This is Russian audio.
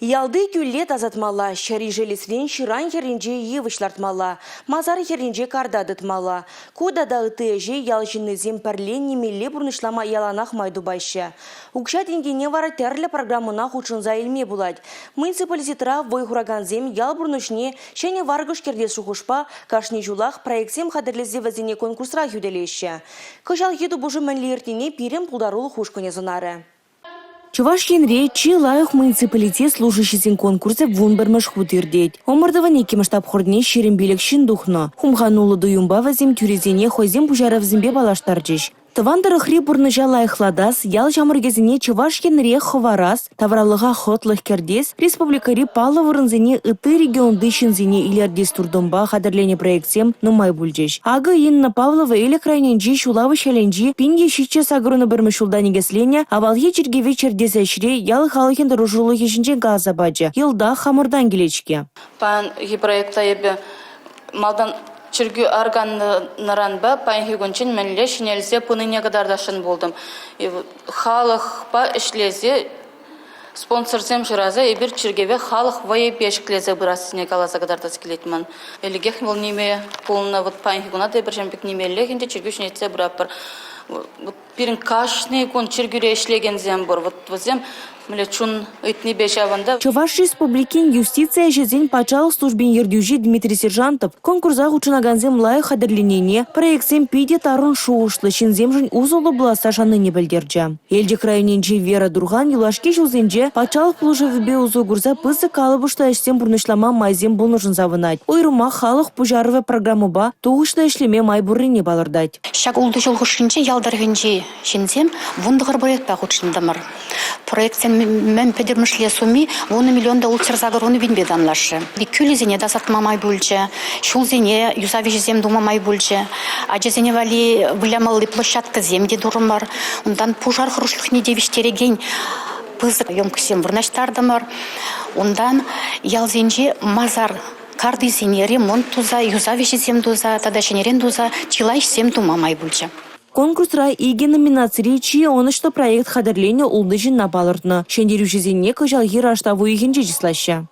Ялды күлле тазатмала, шари желесрен шыран херінже евышлартмала, мазар херінже кардадытмала. Кудада ытыжы ялжынызем пәрлен немелле бұрнышлама яланақ майду байшы. Укша денгене вара тәрлі программына хучынза илме булад. Муниципалитетра войхураганзем ял бұрнышне шәне варгыш кердес шухушпа кашни жулах проектсем хадырлезе вазине конкурсра юделеші. Кышал еду бұжы мәнлертіне пирем пулдарулы хушкыне зонары. Чувашкенре чи лайық муниципалитет служащийсен конкурсы вунбермеш худырдет. Омырдыван екі маштаб хордне шерімбелік шиндухно. Хумханулы дуюмба вазим тюрезене хойзем пужаров зімбе балаштарчыш. Тывандыры хрибурныжа лайықладас, ял жамыргезіне Чувашкенре ховарас, тавралыға хотлых кердес, республикари палывырынзене ыты регионды шинзене илердес турдомба хадырлене проектсем нумай бульджеш. Ага Инна Павлова или крайненжи шулавы шаленжи пинге шитче сагруны бірмі шулданегеслене, авалге чергеве чердесешре ял халыхен дұружулы хешінчен газабаджа, елда хамырдан келечке. Пан проекта ебе малдан Чергü арганларанба пайхигунчин менле шинелзе пыныне кадардашын болдым. Халық па ишлезе спонсорсем жыразы ебір чергеве халық вайы бешклезе бұрасыне каласа кадардас келетмін. Элігех бұл неме пулына пайхигунат ебір жемпек немелі хенде чергü шинетсе бұраппыр. Бірін кашны кун чергüре ишлеген зем бұр. Зем Чуваш республикин юстиция жезен пачалық службен ердюжи Дмитрий Сержантов конкурса хучынаганзем лайық хадырленене проектсем пиде тарын шуышлы шинземжін узолы бұласа шаныне білдерджа. Елде крайненже Вера Дурган юлашке жылзенже пачалық плужевібе узу гурза пысы калыбышта әштен бұрнышлама майзем бұлнышын завынать. Ойрума халық пужарывы программыба туғышта әшлеме май бұрыне балырдать. Шак улды жылғышынче ялдарғынче шинзем вундығыр проектпа хучындамыр. Проектсен мен педермышле суми 10 миллионда ултырзагыруны бинбед анлашы. Биккүлізене дасатмамай бульче, шулзене юзавежі зем думамай бульче, ажезене вали вылямалы площадка земде дурымар, ондан пужар хрушλыхне девиштереген пызык емкісем вырнаштардымар, ондан ялзенже мазар кардызене ремонт туза, юзавежі зем туза, тадашенерен туза, чилайш зем думамай бульче. Конкурсра иге номинации чи оны что проект хадырлене улдыжын напалыртны. Шендерю жезенне кыжал хираштаву игенже жислаща.